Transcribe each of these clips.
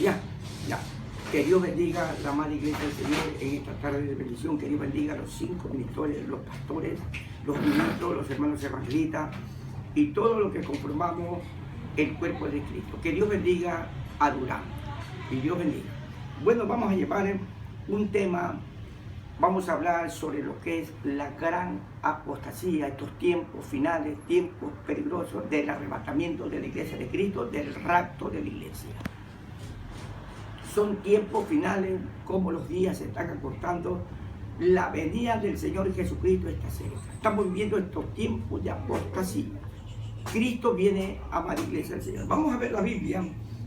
Ya, ya. Que Dios bendiga la amada iglesia del Señor en esta tarde de bendición. Que Dios bendiga a los 5 ministros, los pastores, los ministros, los hermanos evangelistas y todo lo que conformamos el cuerpo de Cristo. Que Dios bendiga a Durán. Y Dios bendiga. Bueno, vamos a llevar un tema. Vamos a hablar sobre lo que es la gran apostasía, estos tiempos finales, tiempos peligrosos del arrebatamiento de la iglesia de Cristo, del rapto de la iglesia. Son tiempos finales, como los días se están acortando, la venida del Señor Jesucristo está cerca. Estamos viviendo estos tiempos de apostasía. Cristo viene a la iglesia del Señor. Vamos a ver la Biblia,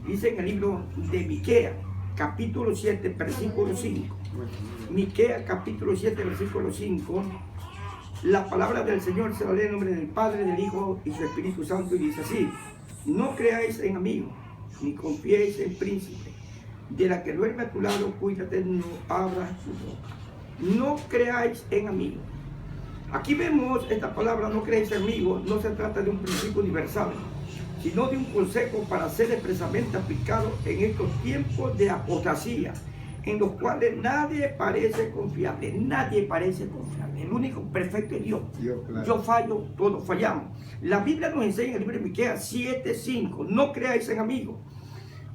dice en el libro de Miqueas, capítulo 7, versículo 5. Miqueas, capítulo 7, versículo 5. La palabra del Señor se la lee en nombre del Padre, del Hijo y su Espíritu Santo, y dice así: no creáis en amigos, ni confiéis en príncipe. De la que duerme a tu lado, cuídate, no abras tu boca. No creáis en amigos. Aquí vemos esta palabra, no creáis en amigos, no se trata de un principio universal, sino de un consejo para ser expresamente aplicado en estos tiempos de apostasía, en los cuales nadie parece confiable. Nadie parece confiable. El único perfecto es Dios. Claro. Yo fallo, todos fallamos. La Biblia nos enseña en el libro de Miqueas 7:5, no creáis en amigos.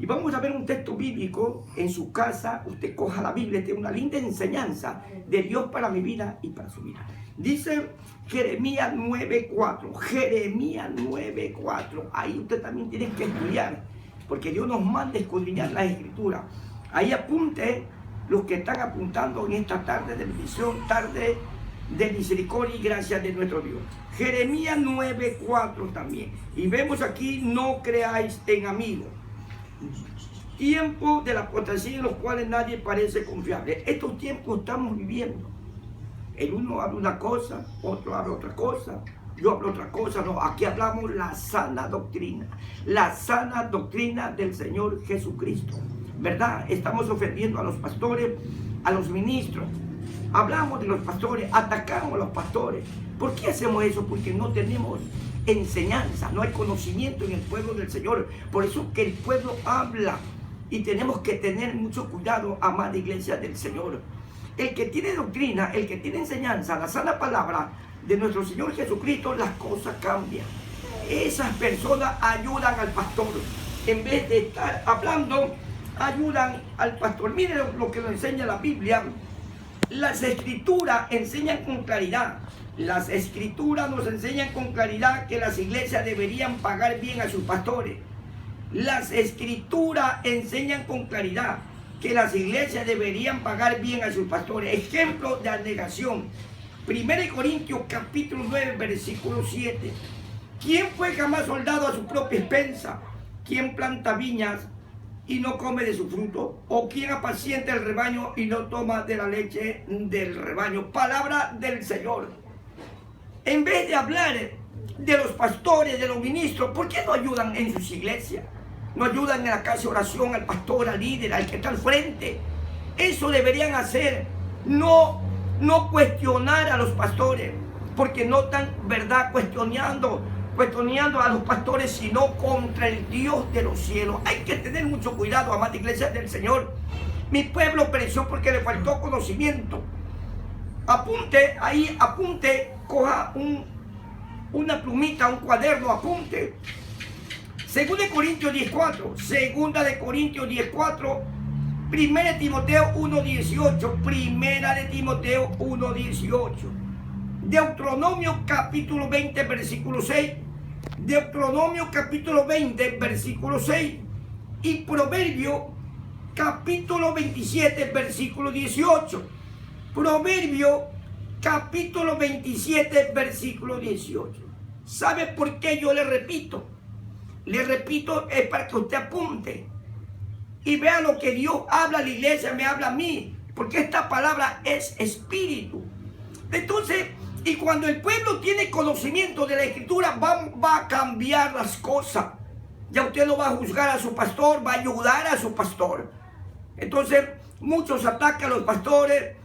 Y vamos a ver un texto bíblico en su casa. Usted coja la Biblia, tiene una linda enseñanza de Dios para mi vida y para su vida. Dice Jeremías 9:4. Jeremías 9:4. Ahí usted también tiene que estudiar, porque Dios nos manda a escudriñar la Escritura. Ahí apunte los que están apuntando en esta tarde de bendición, tarde de misericordia y gracia de nuestro Dios. Jeremías 9:4 también. Y vemos aquí, no creáis en amigos. Tiempo de la apostasía en los cuales nadie parece confiable. Estos tiempos estamos viviendo. El uno habla una cosa, otro habla otra cosa, yo hablo otra cosa. No, aquí hablamos la sana doctrina del Señor Jesucristo, ¿verdad? Estamos ofendiendo a los pastores, a los ministros. Hablamos de los pastores, atacamos a los pastores. ¿Por qué hacemos eso? Porque no tenemos enseñanza, no hay conocimiento en el pueblo del Señor. Por eso que el pueblo habla y tenemos que tener mucho cuidado, amada iglesia del Señor. El que tiene doctrina, el que tiene enseñanza, la sana palabra de nuestro Señor Jesucristo, las cosas cambian. Esas personas ayudan al pastor. En vez de estar hablando, ayudan al pastor. Miren lo que nos enseña la Biblia. Las Escrituras enseñan con claridad. Las Escrituras nos enseñan con claridad que las iglesias deberían pagar bien a sus pastores. Las Escrituras enseñan con claridad que las iglesias deberían pagar bien a sus pastores. Ejemplo de abnegación. 1 Corintios capítulo 9, versículo 7. ¿Quién fue jamás soldado a su propia expensa? ¿Quién planta viñas y no come de su fruto? ¿O quién apacienta el rebaño y no toma de la leche del rebaño? Palabra del Señor. En vez de hablar de los pastores, de los ministros, ¿por qué no ayudan en sus iglesias? No ayudan en la casa de oración al pastor, al líder, al que está al frente. Eso deberían hacer. No cuestionar a los pastores, porque no están, ¿verdad?, cuestionando a los pastores, sino contra el Dios de los cielos. Hay que tener mucho cuidado, amada iglesia del Señor. Mi pueblo pereció porque le faltó conocimiento. Apunte ahí, coja una plumita, un cuaderno, apunte. 2 Corintios 10:4, 2 Corintios 10:4, 1 Timoteo 1:18, 1 Timoteo 1:18, Deuteronomio capítulo 20, versículo 6, Deuteronomio capítulo 20, versículo 6, y Proverbio capítulo 27, versículo 18. Proverbio capítulo 27, versículo 18. ¿Sabe por qué yo le repito? Le repito, es para que usted apunte y vea lo que Dios habla a la iglesia, me habla a mí, porque esta palabra es espíritu. Entonces, y cuando el pueblo tiene conocimiento de la Escritura, va a cambiar las cosas. Ya usted no va a juzgar a su pastor, va a ayudar a su pastor. Entonces, muchos atacan a los pastores,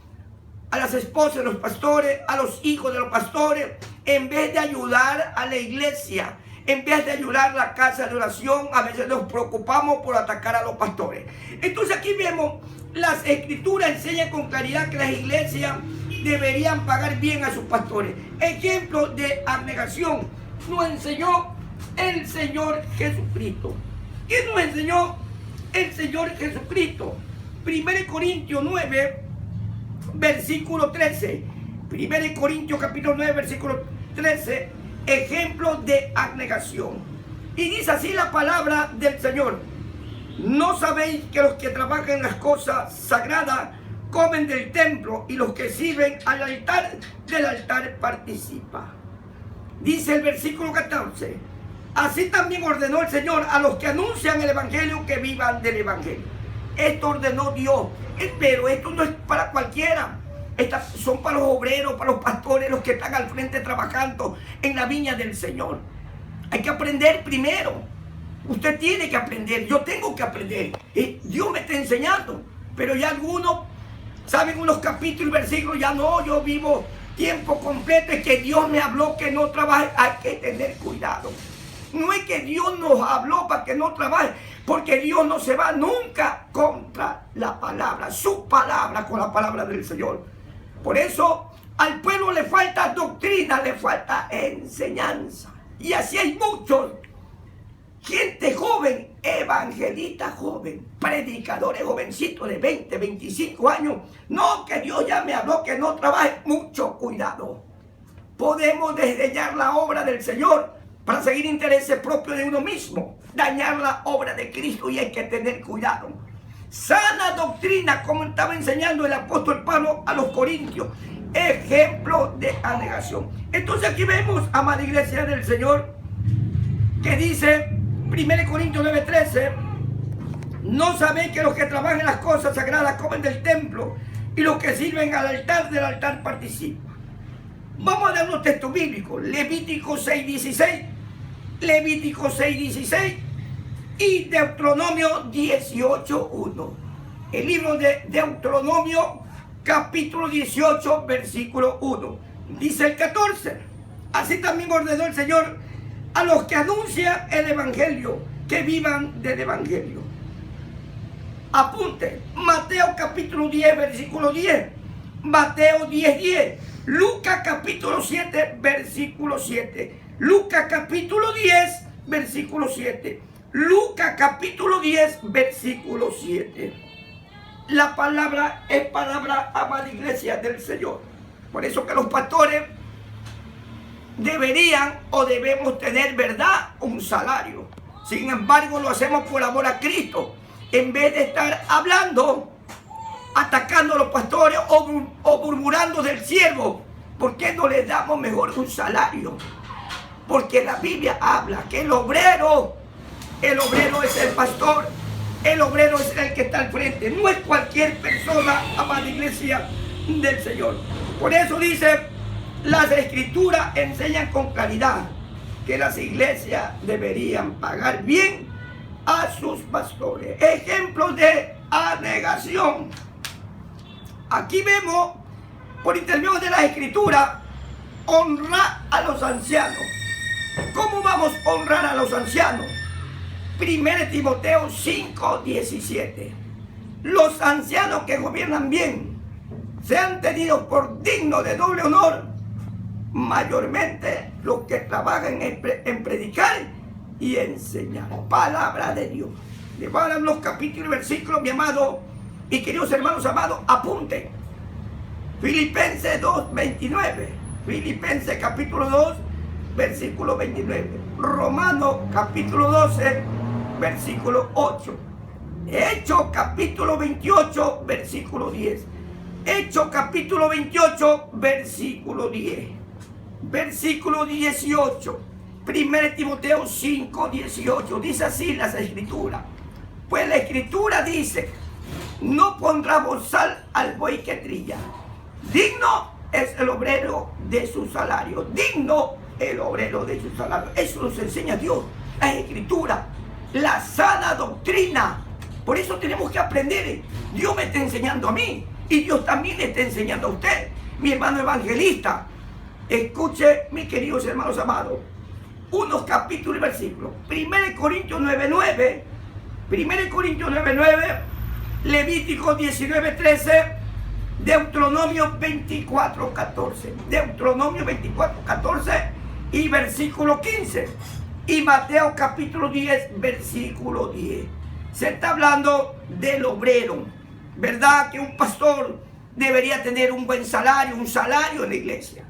a las esposas de los pastores, a los hijos de los pastores, en vez de ayudar a la iglesia, En vez de ayudar a la casa de oración, a veces nos preocupamos por atacar a los pastores. Entonces aquí vemos, las escrituras enseñan con claridad que las iglesias deberían pagar bien a sus pastores. Ejemplo de abnegación nos enseñó el Señor Jesucristo. ¿Quién nos enseñó? El Señor Jesucristo. 1 Corintios 9, versículo 13. 1 Corintios capítulo 9, versículo 13. Ejemplo de abnegación. Y dice así la palabra del Señor: ¿no sabéis que los que trabajan en las cosas sagradas comen del templo, y los que sirven al altar, del altar participan? Dice el versículo 14: así también ordenó el Señor a los que anuncian el evangelio que vivan del evangelio. Esto ordenó Dios, pero esto no es para cualquiera. Estas son para los obreros, para los pastores, los que están al frente trabajando en la viña del Señor. Hay que aprender primero. Usted tiene que aprender, yo tengo que aprender. Dios me está enseñando, pero ya algunos saben unos capítulos y versículos. Ya no, yo vivo tiempo completo. Es que Dios me habló que no trabaje. Hay que tener cuidado. No es que Dios nos habló para que no trabaje, porque Dios no se va nunca contra la palabra, su palabra, con la palabra del Señor. Por eso al pueblo le falta doctrina, le falta enseñanza. Y así hay muchos, gente joven, evangelista joven, predicadores jovencitos de 20, 25 años. No, que Dios ya me habló que no trabaje. Mucho cuidado. Podemos desdeñar la obra del Señor para seguir intereses propios de uno mismo, dañar la obra de Cristo, y hay que tener cuidado. Sana doctrina, como estaba enseñando el apóstol Pablo a los corintios, ejemplo de abnegación. Entonces aquí vemos, amada iglesia del Señor, que dice 1 Corintios 9:13: ¿no sabéis que los que trabajan en las cosas sagradas comen del templo, y los que sirven al altar, del altar participan? Vamos a dar unos textos bíblicos. Levítico 6:16, Levítico 6:16 y Deuteronomio 18:1. El libro de Deuteronomio capítulo 18, versículo 1. Dice el 14: así también ordenó el Señor a los que anuncian el evangelio que vivan del evangelio. Apunte, Mateo capítulo 10, versículo 10. Mateo 10:10. Lucas capítulo 7, versículo 7. Lucas capítulo 10, versículo 7. Lucas capítulo 10, versículo 7. La palabra es palabra, amada iglesia del Señor. Por eso que los pastores deberían o debemos tener, ¿verdad?, un salario. Sin embargo, lo hacemos por amor a Cristo. En vez de estar hablando, atacando a los pastores o murmurando del siervo, ¿por qué no les damos mejor un salario? Porque la Biblia habla que el obrero es el pastor, el obrero es el que está al frente, no es cualquier persona, amada iglesia del Señor. Por eso dice, las escrituras enseñan con claridad que las iglesias deberían pagar bien a sus pastores. Ejemplos de abnegación. Aquí vemos, por intermedio de la escritura, honrar a los ancianos. ¿Cómo vamos a honrar a los ancianos? 1 Timoteo 5:17. Los ancianos que gobiernan bien sean tenidos por dignos de doble honor, mayormente los que trabajan en predicar y enseñar. Palabra de Dios. Le voy a dar los capítulos y versículos, mi amado y queridos hermanos amados, apunten. Filipenses 2:29. Filipenses capítulo 2, versículo 29. Romanos capítulo 12, versículo 8. Hechos capítulo 28, versículo 10. Hechos capítulo 28, versículo 10. Versículo 18. 1 Timoteo 5:18. Dice así las escrituras. Pues la escritura dice: no pondrá bozal al buey que trilla. Digno es el obrero de su salario. Digno el obrero de su salario. Eso nos enseña Dios, la escritura, la sana doctrina. Por eso tenemos que aprender. Dios me está enseñando a mí y Dios también le está enseñando a usted, mi hermano evangelista. Escuche, mis queridos hermanos amados. unos capítulos y versículos. 1 Corintios 9:9, 1 Corintios 9:9, Levítico 19:13, Deuteronomio 24:14, Deuteronomio 24:14 y versículo 15, y Mateo capítulo 10, versículo 10. Se está hablando del obrero, ¿verdad? Que un pastor debería tener un buen salario, un salario en la iglesia.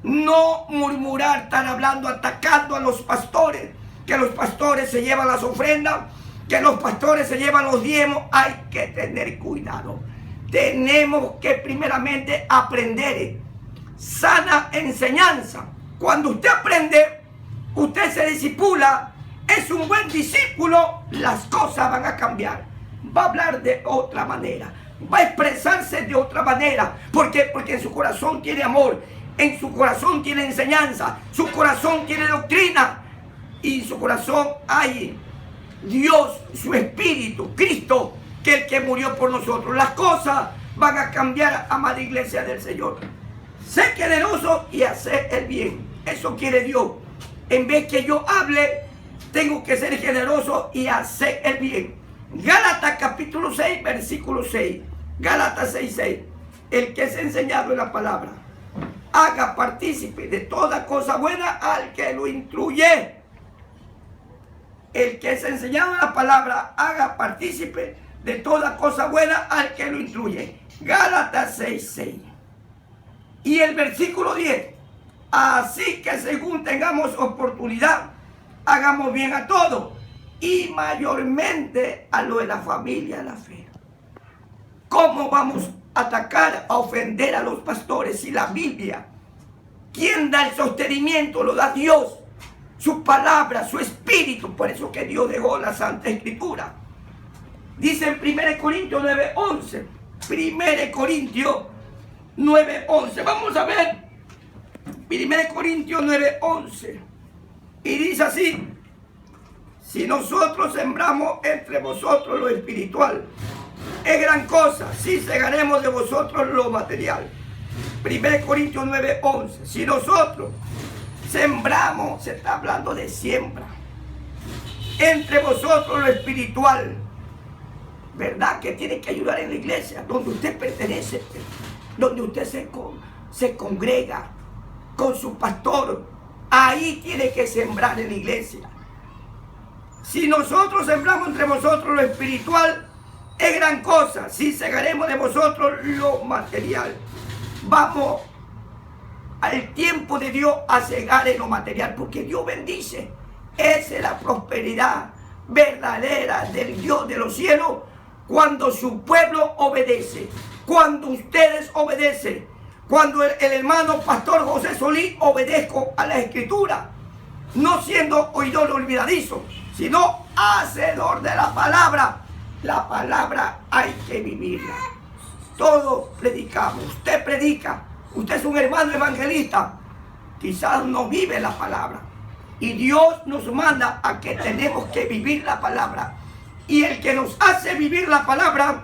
No murmurar, estar hablando, atacando a los pastores, que los pastores se llevan las ofrendas, que los pastores se llevan los diezmos. Hay que tener cuidado. Tenemos que primeramente aprender sana enseñanza. Cuando usted aprende, usted se discipula, es un buen discípulo, las cosas van a cambiar. Va a hablar de otra manera, va a expresarse de otra manera. ¿Por qué? Porque en su corazón tiene amor, en su corazón tiene enseñanza, su corazón tiene doctrina, y en su corazón hay Dios, su Espíritu, Cristo, que es el que murió por nosotros. Las cosas van a cambiar, amada iglesia del Señor. Sé generoso y hacer el bien. Eso quiere Dios. En vez que yo hable, tengo que ser generoso y hacer el bien. Gálatas capítulo 6, versículo 6. Gálatas 6:6. El que es enseñado en la palabra, haga partícipe de toda cosa buena al que lo instruye. El que es enseñado en la palabra, haga partícipe de toda cosa buena al que lo instruye. Gálatas 6:6. Y el versículo 10. Así que según tengamos oportunidad, hagamos bien a todos, y mayormente a lo de la familia de la fe. ¿Cómo vamos a atacar, a ofender a los pastores si la Biblia, quien da el sostenimiento, lo da Dios, su palabra, su espíritu? Por eso que Dios dejó la Santa Escritura. Dice en 1 Corintios 9:11, 1 Corintios 9:11, vamos a ver 1 Corintios 9:11, y dice así: si nosotros sembramos entre vosotros lo espiritual, es gran cosa si segaremos de vosotros lo material. 1 Corintios 9:11, si nosotros sembramos, se está hablando de siembra, entre vosotros lo espiritual, ¿verdad? Que tiene que ayudar en la iglesia, donde usted pertenece, donde usted se congrega con su pastor. Ahí tiene que sembrar en la iglesia. Si nosotros sembramos entre vosotros lo espiritual, es gran cosa si segaremos de vosotros lo material. Vamos al tiempo de Dios a cegar en lo material, porque Dios bendice. Esa es la prosperidad verdadera del Dios de los cielos, cuando su pueblo obedece, cuando ustedes obedecen, cuando el hermano pastor José Solís obedezco a la Escritura, no siendo oidor olvidadizo, sino hacedor de la palabra. La palabra hay que vivirla. Todos predicamos, usted predica, usted es un hermano evangelista, quizás no vive la palabra. Y Dios nos manda a que tenemos que vivir la palabra. Y el que nos hace vivir la palabra,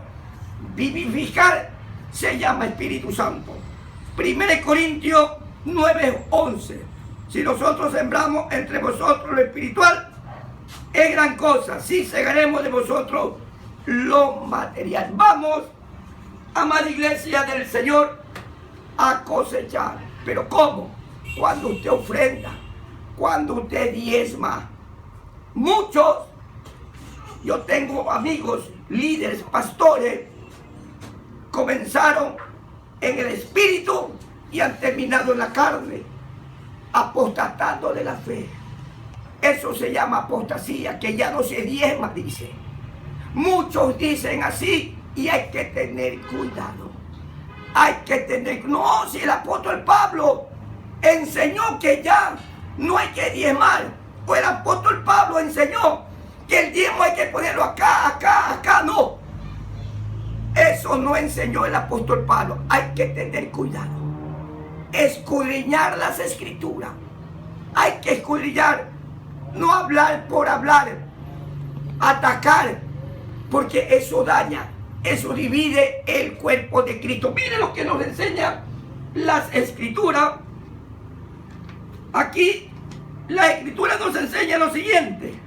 vivificar, se llama Espíritu Santo. 1 Corintios 9:11. Si nosotros sembramos entre vosotros lo espiritual, es gran cosa si segaremos de vosotros lo material. Vamos, amada iglesia del Señor, a cosechar. ¿Pero cómo? Cuando usted ofrenda, cuando usted diezma. Muchos, yo tengo amigos, líderes, pastores, comenzaron en el espíritu y han terminado en la carne, apostatando de la fe. Eso se llama apostasía, que ya no se diezma, dice. Muchos dicen así, y hay que tener cuidado. Hay que tener... No, si el apóstol Pablo enseñó que ya no hay que diezmar, o el apóstol Pablo enseñó que el diezmo hay que ponerlo acá, acá, acá, no. Eso no enseñó el apóstol Pablo. Hay que tener cuidado. Escudriñar las Escrituras. Hay que escudriñar. No hablar por hablar. Atacar. Porque eso daña. Eso divide el cuerpo de Cristo. Mire lo que nos enseña las Escrituras. Aquí La Escritura nos enseña lo siguiente.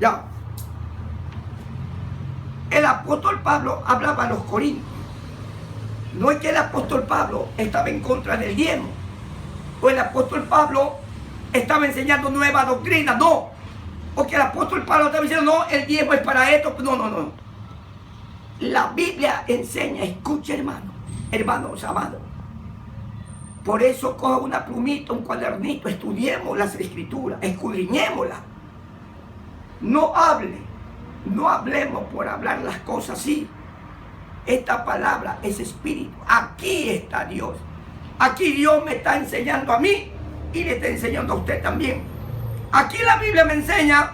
Ya. El apóstol Pablo hablaba a los corintios. No es que el apóstol Pablo estaba en contra del diezmo, o el apóstol Pablo estaba enseñando nueva doctrina, no. O que el apóstol Pablo estaba diciendo, no, el diezmo es para esto. No. La Biblia enseña, escucha hermanos amados. Por eso coja una plumita, un cuadernito, estudiemos las Escrituras, escudriñémoslas. No hablemos por hablar las cosas así. Esta palabra es espíritu. Aquí está Dios. Aquí Dios me está enseñando a mí y le está enseñando a usted también. Aquí la Biblia me enseña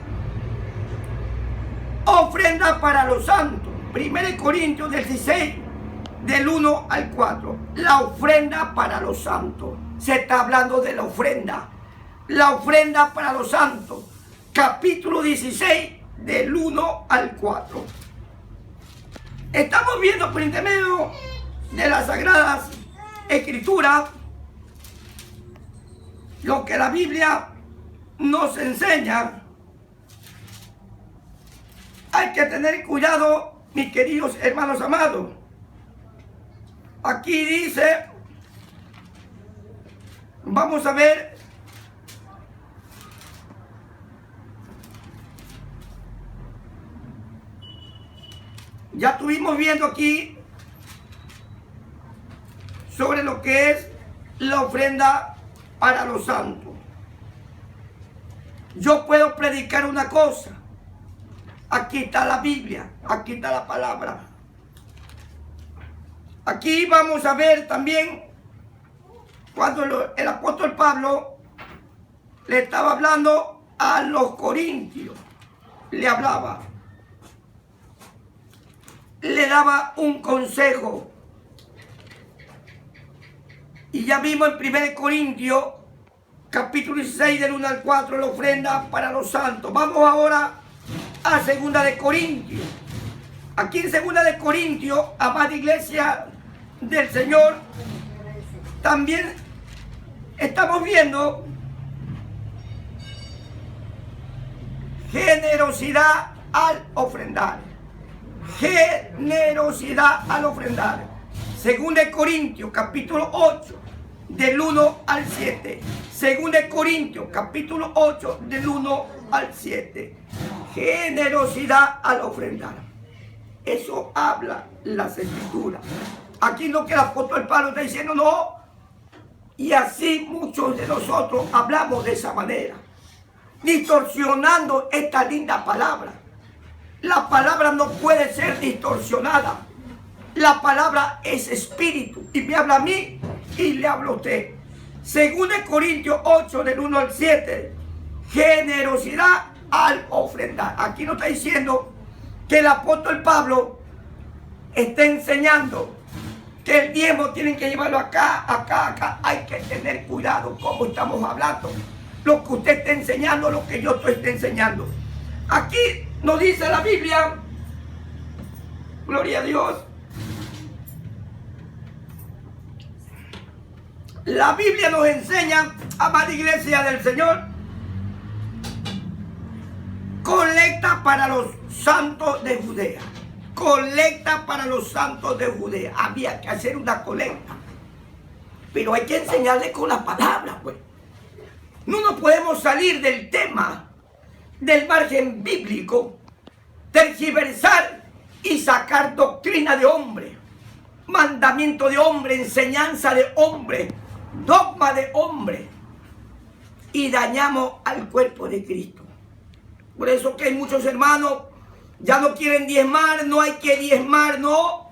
ofrenda para los santos. 1 Corintios 16, del 1 al 4. La ofrenda para los santos. Se está hablando de la ofrenda. La ofrenda para los santos. Capítulo 16, del 1 al 4. Estamos viendo por intermedio de las Sagradas Escrituras lo que la Biblia nos enseña. Hay que tener cuidado, mis queridos hermanos amados. Aquí dice, vamos a ver, ya estuvimos viendo aquí sobre lo que es la ofrenda para los santos. Yo puedo predicar una cosa. Aquí está la Biblia, aquí está la palabra. Aquí vamos a ver también cuando el apóstol Pablo le estaba hablando a los corintios. Le hablaba. Le daba un consejo. Y ya vimos en 1 Corintios, capítulo 16, del 1 al 4, la ofrenda para los santos. Vamos ahora a 2 de Corintios. Aquí en 2 de Corintios, amada iglesia del Señor, también estamos viendo generosidad al ofrendar. Generosidad al ofrendar. 2 de Corintios, capítulo 8, del 1 al 7. 2 de Corintios, capítulo 8, del 1 al 7. Generosidad al ofrendar. Eso habla las Escrituras. Aquí no que el apóstol Pablo está diciendo no. Y así muchos de nosotros hablamos de esa manera, distorsionando esta linda palabra. La palabra no puede ser distorsionada. La palabra es espíritu. Y me habla a mí y le habla a usted. 2 Corintios 8, del 1 al 7. Generosidad al ofrendar. Aquí no está diciendo que el apóstol Pablo está enseñando que el diezmo tienen que llevarlo acá, acá, acá. Hay que tener cuidado cómo estamos hablando. Lo que usted está enseñando, lo que yo estoy enseñando. Aquí nos dice la Biblia, gloria a Dios, la Biblia nos enseña, amada iglesia del Señor, colecta para los santos de Judea. Colecta para los santos de Judea. Había que hacer una colecta, pero hay que enseñarle con la palabra, pues. No nos podemos salir del tema, del margen bíblico, tergiversar y sacar doctrina de hombre, mandamiento de hombre, enseñanza de hombre, dogma de hombre, y dañamos al cuerpo de Cristo. Por eso que hay muchos hermanos ya no quieren diezmar, no hay que diezmar, no.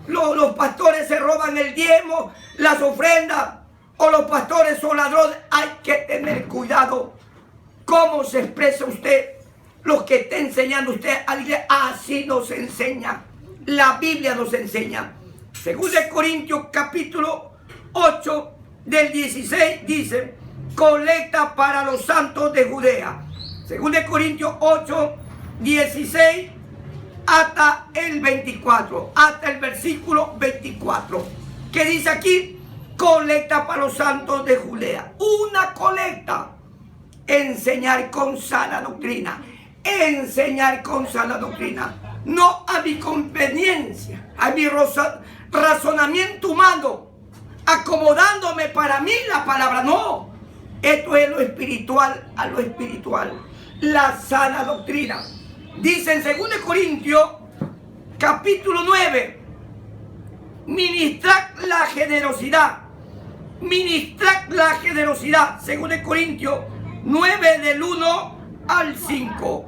Los pastores se roban el diezmo, las ofrendas, o los pastores son ladrones. Hay que tener cuidado cómo se expresa usted, lo que está enseñando usted a la iglesia. Así nos enseña, la Biblia nos enseña. 2 Corintios capítulo 8 del 16 dice, colecta para los santos de Judea. 2 Corintios 8, 16 hasta el 24, hasta el versículo 24, que dice aquí, colecta para los santos de Judea. Una colecta. Enseñar con sana doctrina. Enseñar con sana doctrina. No a mi conveniencia, a mi razonamiento humano, acomodándome para mí la palabra. No, esto es lo espiritual a lo espiritual. La sana doctrina. Dice en 2 Corintios, capítulo 9, ministrad la generosidad. Ministrad la generosidad. 2 Corintios 9, del 1 al 5.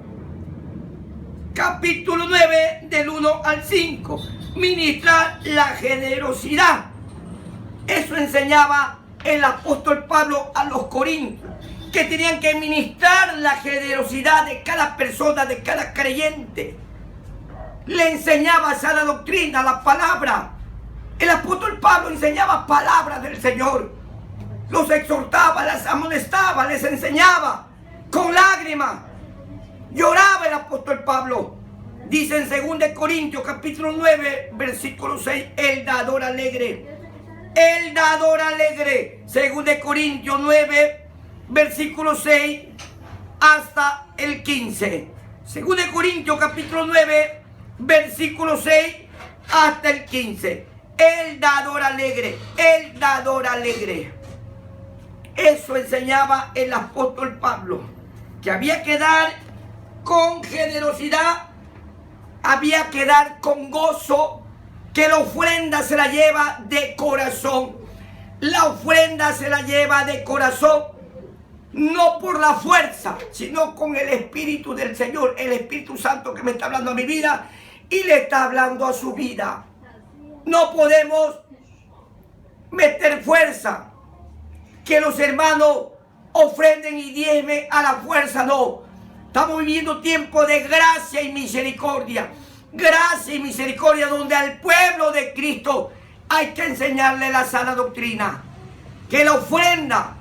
Capítulo 9, del 1 al 5. Ministrar la generosidad. Eso enseñaba el apóstol Pablo a los corintios, que tenían que ministrar la generosidad de cada persona, de cada creyente. Le enseñaba sana doctrina, la palabra. El apóstol Pablo enseñaba palabras del Señor. Los exhortaba, les amonestaba, les enseñaba con lágrimas. Lloraba el apóstol Pablo. Dice en 2 Corintios capítulo 9, versículo 6, el dador alegre. El dador alegre. 2 Corintios 9, versículo 6 hasta el 15. 2 Corintios capítulo 9, versículo 6 hasta el 15. El dador alegre. El dador alegre. Eso enseñaba el apóstol Pablo, que había que dar con generosidad, había que dar con gozo, que la ofrenda se la lleva de corazón. La ofrenda se la lleva de corazón, no por la fuerza, sino con el Espíritu del Señor, el Espíritu Santo que me está hablando a mi vida y le está hablando a su vida. No podemos meter fuerza, que los hermanos ofrenden y diezmen a la fuerza, no. Estamos viviendo tiempo de gracia y misericordia. Gracia y misericordia, donde al pueblo de Cristo hay que enseñarle la sana doctrina. Que la ofrenda,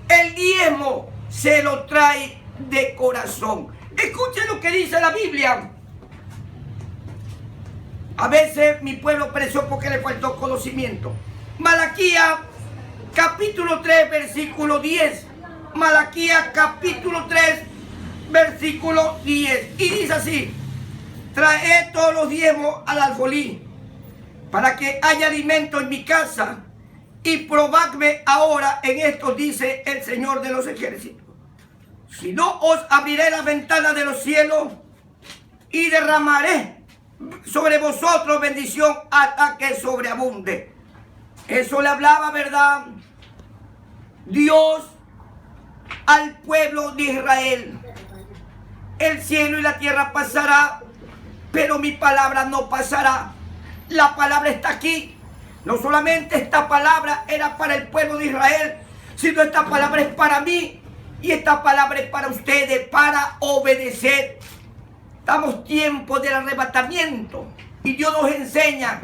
el diezmo, se lo trae de corazón. Escuchen lo que dice la Biblia. A veces mi pueblo pereció porque le faltó conocimiento. Malaquías capítulo 3, versículo 10. Malaquías capítulo 3, versículo 10. Y dice así: traed todos los diezmos al alfolí, para que haya alimento en mi casa, y probadme ahora en esto, dice el Señor de los ejércitos. Si no, os abriré las ventanas de los cielos y derramaré sobre vosotros bendición hasta que sobreabunde. Eso le hablaba, ¿verdad?, Dios al pueblo de Israel. El cielo y la tierra pasará, pero mi palabra no pasará. La palabra está aquí. No solamente esta palabra era para el pueblo de Israel, sino esta palabra es para mí y esta palabra es para ustedes, para obedecer. Estamos tiempo del arrebatamiento y Dios nos enseña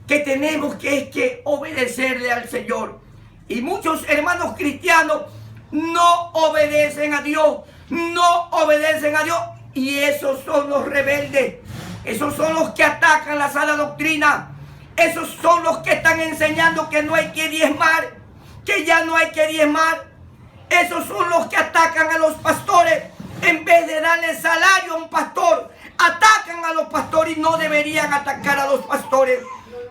que tenemos que obedecerle al Señor. Y muchos hermanos cristianos no obedecen a Dios, no obedecen a Dios, y esos son los rebeldes. Esos son los que atacan la sana doctrina. Esos son los que están enseñando que no hay que diezmar, que ya no hay que diezmar. Esos son los que atacan a los pastores. En vez de darle salario a un pastor, atacan a los pastores, y no deberían atacar a los pastores.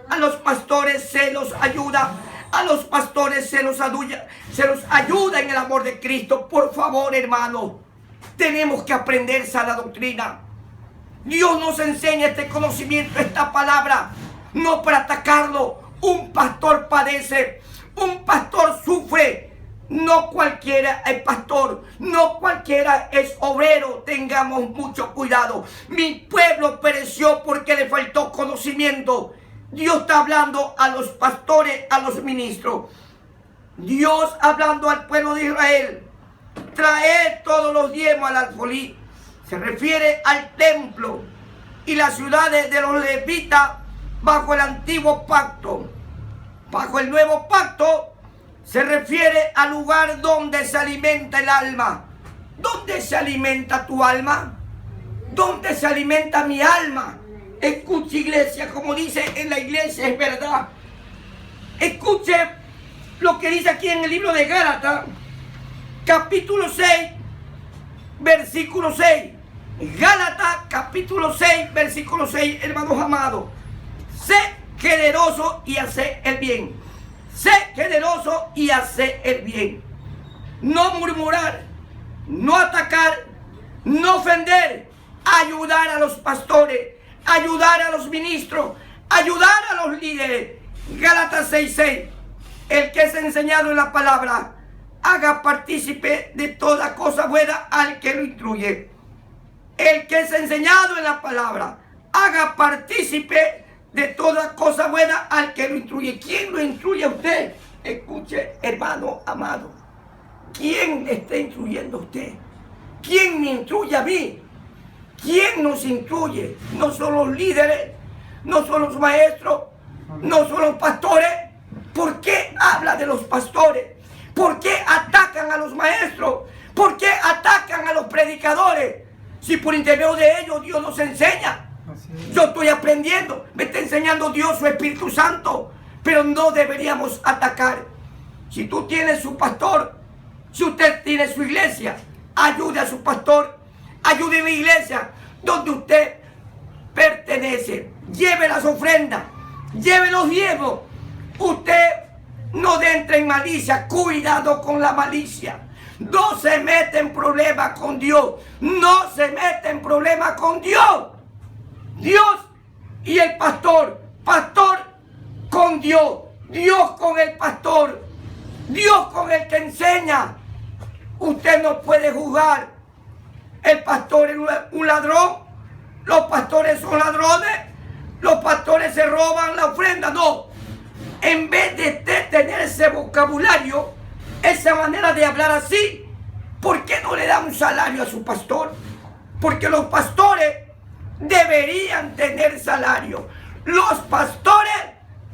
A los pastores se los ayuda. A los pastores se los ayuda en el amor de Cristo. Por favor, hermano, tenemos que aprender sana doctrina. Dios nos enseña este conocimiento, esta palabra, no para atacarlo. Un pastor padece, un pastor sufre. No cualquiera es pastor, no cualquiera es obrero. Tengamos mucho cuidado. Mi pueblo pereció porque le faltó conocimiento. Dios está hablando a los pastores, a los ministros. Dios hablando al pueblo de Israel. Traed todos los diezmos al alfolí. Se refiere al templo y las ciudades de los levitas bajo el antiguo pacto. Bajo el nuevo pacto se refiere al lugar donde se alimenta el alma. ¿Dónde se alimenta tu alma? ¿Dónde se alimenta mi alma? Escuche, iglesia, como dice en la iglesia, es verdad. Escuche lo que dice aquí en el libro de Gálatas, capítulo 6, versículo 6. Gálatas, capítulo 6, versículo 6, hermanos amados. Sé generoso y hace el bien. Sé generoso y hace el bien. No murmurar, no atacar, no ofender, ayudar a los pastores, ayudar a los ministros, ayudar a los líderes. Gálatas 6:6. El que es enseñado en la palabra, haga partícipe de toda cosa buena al que lo instruye. El que es enseñado en la palabra, haga partícipe de toda cosa buena al que lo instruye. ¿Quién lo instruye a usted? Escuche, hermano amado. ¿Quién le está instruyendo a usted? ¿Quién me instruye a mí? ¿Quién nos instruye? No son los líderes, no son los maestros, no son los pastores. ¿Por qué habla de los pastores? ¿Por qué atacan a los maestros? ¿Por qué atacan a los predicadores? Si por intermedio de ellos Dios nos enseña. Yo estoy aprendiendo, me está enseñando Dios, su Espíritu Santo. Pero no deberíamos atacar. Si tú tienes su pastor, si usted tiene su iglesia, ayude a su pastor, ayude a la iglesia donde usted pertenece. Lleve las ofrendas, lleve los diezmos. Usted no entre en malicia, cuidado con la malicia. No se mete en problemas con Dios, no se mete en problemas con Dios. Dios y el pastor, pastor con Dios, Dios con el pastor, Dios con el que enseña. Usted no puede juzgar. El pastor es un ladrón, los pastores son ladrones, los pastores se roban la ofrenda. No, en vez de tener ese vocabulario, esa manera de hablar así, ¿por qué no le da un salario a su pastor? Porque los pastores deberían tener salario. Los pastores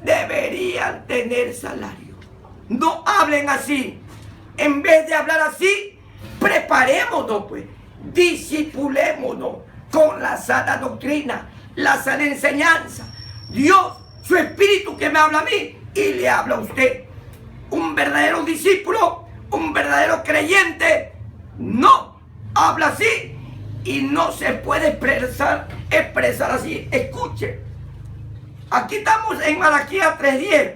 deberían tener salario. No hablen así. En vez de hablar así, preparémonos, pues. Discipulémonos con la sana doctrina, la sana enseñanza. Dios, su Espíritu que me habla a mí y le habla a usted. Un verdadero discípulo, un verdadero creyente, no habla así y no se puede expresar así. Escuche, aquí estamos en Malaquías 3:10.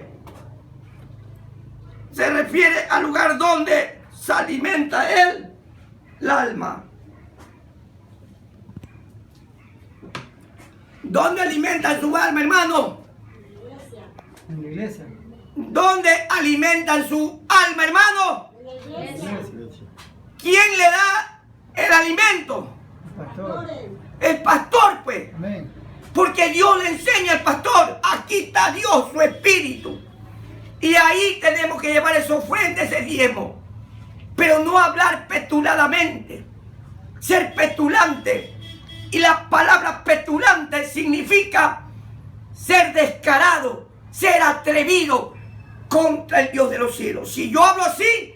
Se refiere al lugar donde se alimenta el alma. ¿Dónde alimentan su alma, hermano? En la iglesia. ¿Dónde alimentan su alma, hermano? En la iglesia. ¿Quién le da el alimento? El pastor. El pastor, pues. Amén. Porque Dios le enseña al pastor. Aquí está Dios, su Espíritu. Y ahí tenemos que llevar esa ofrenda, ese diezmo. Pero no hablar petuladamente. Ser petulante. Y la palabra petulante significa ser descarado, ser atrevido contra el Dios de los cielos. Si yo hablo así,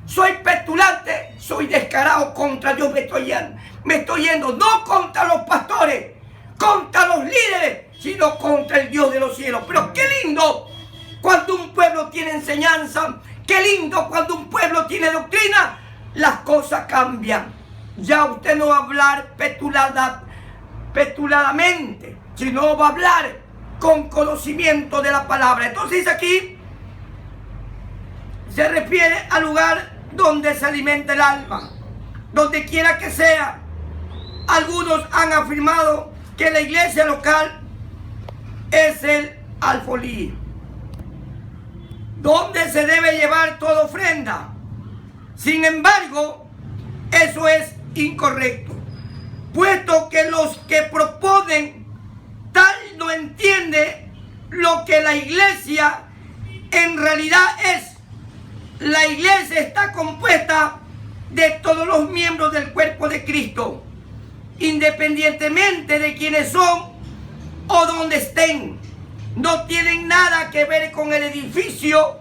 soy petulante, soy descarado contra Dios. Me estoy yendo no contra los pastores, contra los líderes, sino contra el Dios de los cielos. Pero qué lindo cuando un pueblo tiene enseñanza, qué lindo cuando un pueblo tiene doctrina, las cosas cambian. Ya usted no va a hablar petuladamente, sino va a hablar con conocimiento de la palabra. Entonces aquí se refiere al lugar donde se alimenta el alma, donde quiera que sea. Algunos han afirmado que la iglesia local es el alfolí, donde se debe llevar toda ofrenda. Sin embargo, eso es incorrecto, puesto que los que proponen tal no entiende lo que la iglesia en realidad es. La iglesia está compuesta de todos los miembros del cuerpo de Cristo, independientemente de quiénes son o dónde estén. No tienen nada que ver con el edificio,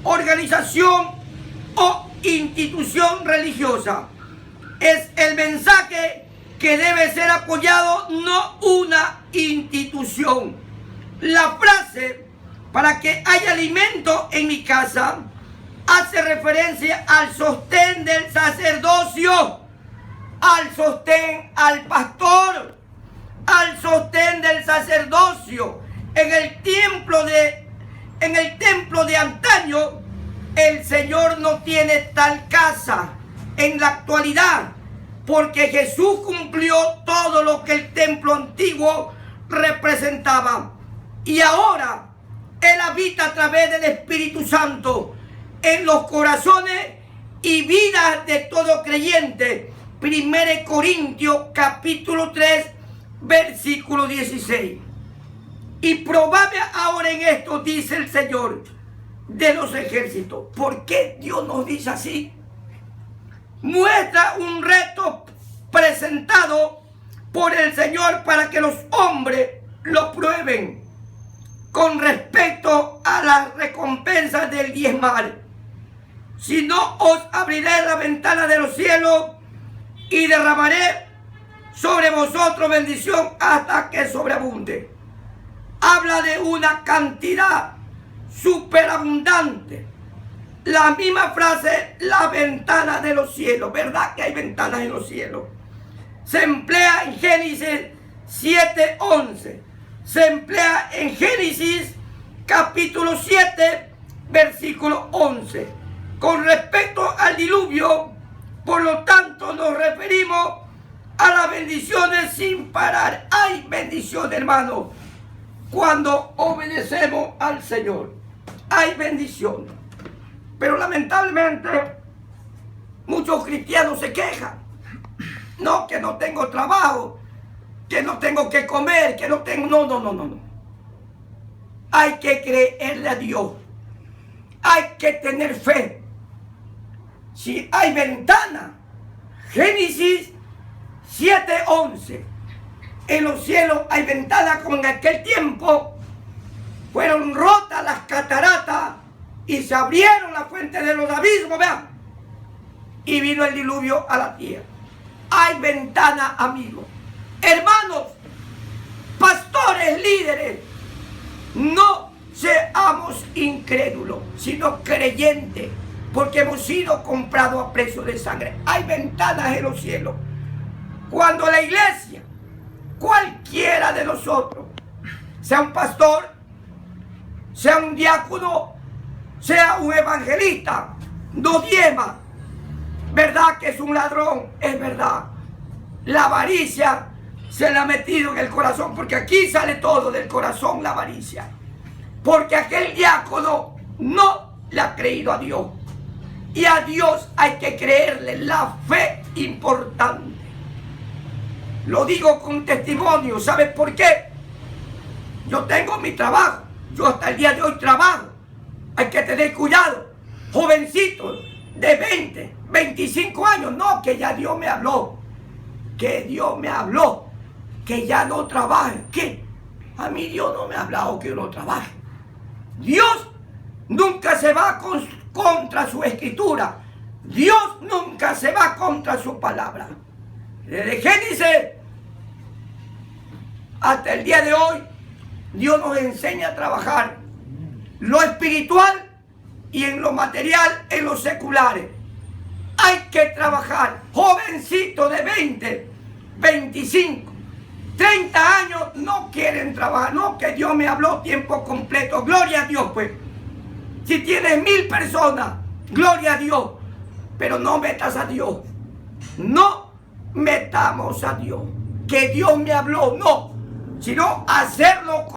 organización o institución religiosa. Es el mensaje que debe ser apoyado, no una institución. La frase "para que haya alimento en mi casa" hace referencia al sostén del sacerdocio, al sostén al pastor, al sostén del sacerdocio. En el templo de antaño, el Señor no tiene tal casa en la actualidad, porque Jesús cumplió todo lo que el templo antiguo representaba. Y ahora Él habita a través del Espíritu Santo en los corazones y vidas de todo creyente. 1 Corintios capítulo 3, versículo 16. Y probable ahora en esto, dice el Señor de los ejércitos. ¿Por qué Dios nos dice así? Muestra un reto presentado por el Señor para que los hombres lo prueben con respecto a las recompensas del diezmar. Si no, os abriré la ventana de los cielos y derramaré sobre vosotros bendición hasta que sobreabunde. Habla de una cantidad superabundante. La misma frase, la ventana de los cielos. ¿Verdad que hay ventanas en los cielos? Se emplea en Génesis 7:11. Se emplea en Génesis capítulo 7, versículo 11. Con respecto al diluvio, por lo tanto, nos referimos a las bendiciones sin parar. Hay bendición, hermano, cuando obedecemos al Señor. Hay bendición. Pero lamentablemente, muchos cristianos se quejan. No, que no tengo trabajo, que no tengo que comer, que no tengo... No. Hay que creerle a Dios. Hay que tener fe. Si hay ventana, Génesis 7:11. En los cielos hay ventanas, como en aquel tiempo fueron rotas las cataratas y se abrieron las fuentes de los abismos, vean. Y vino el diluvio a la tierra. Hay ventana, amigos. Hermanos, pastores, líderes, no seamos incrédulos, sino creyentes, porque hemos sido comprados a precio de sangre. Hay ventanas en los cielos. Cuando la iglesia, cualquiera de nosotros, sea un pastor, sea un diácono, sea un evangelista, no diezma, ¿verdad que es un ladrón? Es verdad. La avaricia se le ha metido en el corazón, porque aquí sale todo del corazón, la avaricia. Porque aquel diácono no le ha creído a Dios. Y a Dios hay que creerle, la fe importante. Lo digo con testimonio. ¿Sabes por qué? Yo tengo mi trabajo. Yo hasta el día de hoy trabajo. Hay que tener cuidado. Jovencitos de 20, 25 años. No, que ya Dios me habló. Que Dios me habló. Que ya no trabaje. ¿Qué? A mí Dios no me ha hablado que yo no trabaje. Dios nunca se va contra su escritura. Dios nunca se va contra su palabra. Desde Génesis hasta el día de hoy, Dios nos enseña a trabajar lo espiritual y en lo material, en lo seculares. Hay que trabajar. Jovencitos de 20, 25, 30 años no quieren trabajar. No, que Dios me habló tiempo completo. Gloria a Dios, pues. Si tienes 1000 personas, gloria a Dios. Pero no metas a Dios. No metamos a Dios. Que Dios me habló, no. Sino hacerlo